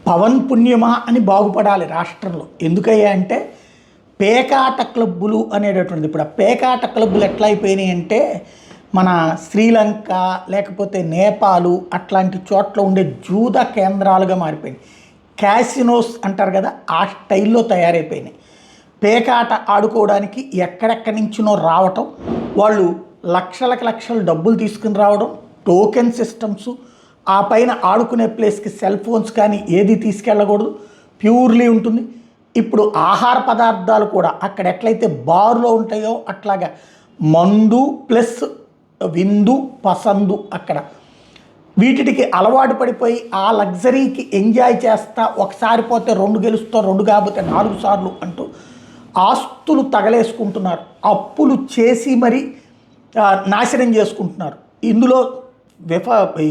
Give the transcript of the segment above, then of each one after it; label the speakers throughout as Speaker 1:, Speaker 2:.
Speaker 1: పవన్ పుణ్యమా అని బాగుపడాలి రాష్ట్రంలో. ఎందుకయ్యా అంటే పేకాట క్లబ్బులు అనేటటువంటిది. ఇప్పుడు ఆ పేకాట క్లబ్బులు ఎట్లా అయిపోయినాయి అంటే మన శ్రీలంక లేకపోతే నేపాలు అట్లాంటి చోట్ల ఉండే జూద కేంద్రాలుగా మారిపోయినాయి. క్యాసినోస్ అంటారు కదా, ఆ స్టైల్లో తయారైపోయినాయి. పేకాట ఆడుకోవడానికి ఎక్కడెక్కడి నుంచినో రావటం, వాళ్ళు లక్షలకు లక్షలు డబ్బులు తీసుకుని రావడం, టోకెన్ సిస్టమ్స్, ఆ పైన ఆడుకునే ప్లేస్కి సెల్ ఫోన్స్ కానీ ఏది తీసుకెళ్ళకూడదు, ప్యూర్లీ ఉంటుంది. ఇప్పుడు ఆహార పదార్థాలు కూడా అక్కడ ఎట్లయితే బార్లో ఉంటాయో అట్లాగా మందు ప్లస్ విందు పసందు అక్కడ వీటికి అలవాటు పడిపోయి ఆ లగ్జరీకి ఎంజాయ్ చేస్తా ఒకసారి పోతే 2 గెలుస్తా 2 కాకపోతే 4 సార్లు అంటూ ఆస్తులు తగలేసుకుంటున్నారు. అప్పులు చేసి మరి నాశనం చేసుకుంటున్నారు. ఇందులో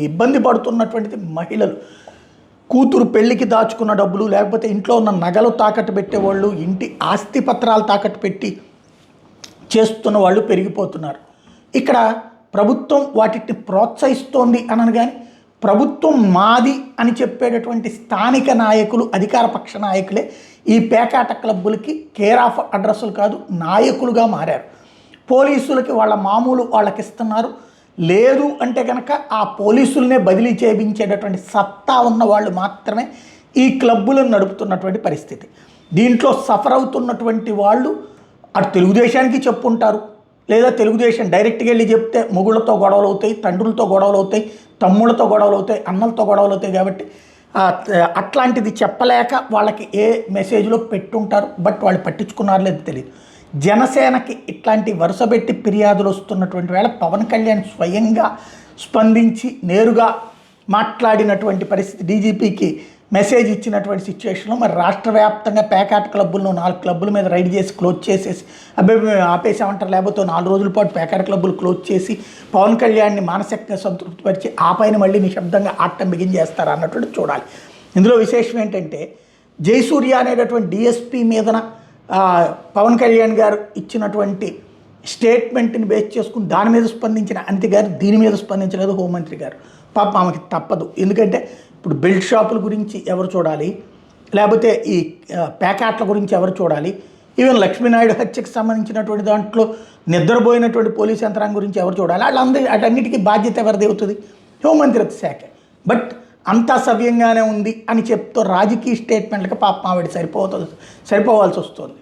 Speaker 1: ఇబ్బంది పడుతున్నటువంటిది మహిళలు. కూతురు పెళ్లికి దాచుకున్న డబ్బులు లేకపోతే ఇంట్లో ఉన్న నగలు తాకట్టు పెట్టేవాళ్ళు, ఇంటి ఆస్తి పత్రాలు తాకట్టు పెట్టి చేస్తున్న వాళ్ళు పెరిగిపోతున్నారు. ఇక్కడ ప్రభుత్వం వాటిని ప్రోత్సహిస్తోంది అనను కానీ ప్రభుత్వం మాది అని చెప్పేటటువంటి స్థానిక నాయకులు, అధికార పక్ష నాయకులే ఈ పేకాట క్లబ్బులకి కేర్ ఆఫ్ అడ్రస్లు కాదు, నాయకులుగా మారారు. పోలీసులకి వాళ్ళ మామూలు వాళ్ళకి ఇస్తున్నారు. లేదు అంటే కనుక ఆ పోలీసులనే బదిలీ చేయించేటటువంటి సత్తా ఉన్న వాళ్ళు మాత్రమే ఈ క్లబ్బులను నడుపుతున్నటువంటి పరిస్థితి. దీంట్లో సఫర్ అవుతున్నటువంటి వాళ్ళు అటు తెలుగుదేశానికి చెప్పుంటారు, లేదా తెలుగుదేశం డైరెక్ట్గా వెళ్ళి చెప్తే మొగుళ్ళతో గొడవలు అవుతాయి, తండ్రులతో గొడవలు అవుతాయి, తమ్ముళ్ళతో గొడవలు అవుతాయి, అన్నలతో గొడవలు అవుతాయి. కాబట్టి అట్లాంటిది చెప్పలేక వాళ్ళకి ఏ మెసేజ్లో పెట్టుంటారు. బట్ వాళ్ళు పట్టించుకున్నారో లేదో తెలియదు. జనసేనకి ఇట్లాంటి వరుసపెట్టి ఫిర్యాదులు వస్తున్నటువంటి వేళ పవన్ కళ్యాణ్ స్వయంగా స్పందించి నేరుగా మాట్లాడినటువంటి పరిస్థితి, డీజీపీకి మెసేజ్ ఇచ్చినటువంటి సిచ్యువేషన్లో మరి రాష్ట్ర వ్యాప్తంగా పేకాట క్లబ్బులను 4 క్లబ్బుల మీద రైడ్ చేసి క్లోజ్ చేసేసి అబ్బాయి ఆపేసామంటారు, లేకపోతే 4 రోజుల పాటు పేకాట క్లబ్బులు క్లోజ్ చేసి పవన్ కళ్యాణ్ని మానసికంగా సంతృప్తిపరిచి ఆ పైన మళ్ళీ నిశ్శబ్దంగా ఆటం బిగించేస్తారు అన్నట్టు చూడాలి. ఇందులో విశేషం ఏంటంటే జయసూర్య అనేటటువంటి డిఎస్పీ మీదన పవన్ కళ్యాణ్ గారు ఇచ్చినటువంటి స్టేట్మెంట్ని బేస్ చేసుకుని దాని మీద స్పందించిన అనిత గారు దీని మీద స్పందించలేదు హోంమంత్రి గారు. పాప ఆమెకి తప్పదు. ఎందుకంటే ఇప్పుడు బెల్ట్ షాపుల గురించి ఎవరు చూడాలి, లేకపోతే ఈ ప్యాకెట్ల గురించి ఎవరు చూడాలి, ఈవెన్ లక్ష్మీనాయుడు హత్యకు సంబంధించినటువంటి దాంట్లో నిద్రపోయినటువంటి పోలీస్ యంత్రాంగం గురించి ఎవరు చూడాలి, వాళ్ళందరూ అటన్నిటికీ బాధ్యత ఎవరిది అవుతుంది? హోంమంత్రిత్వ శాఖ. బట్ అంతా సవ్యంగానే ఉంది అని చెప్తూ రాజకీయ స్టేట్మెంట్లకు పాపం ఆవిడ సరిపోవాల్సి వస్తుంది.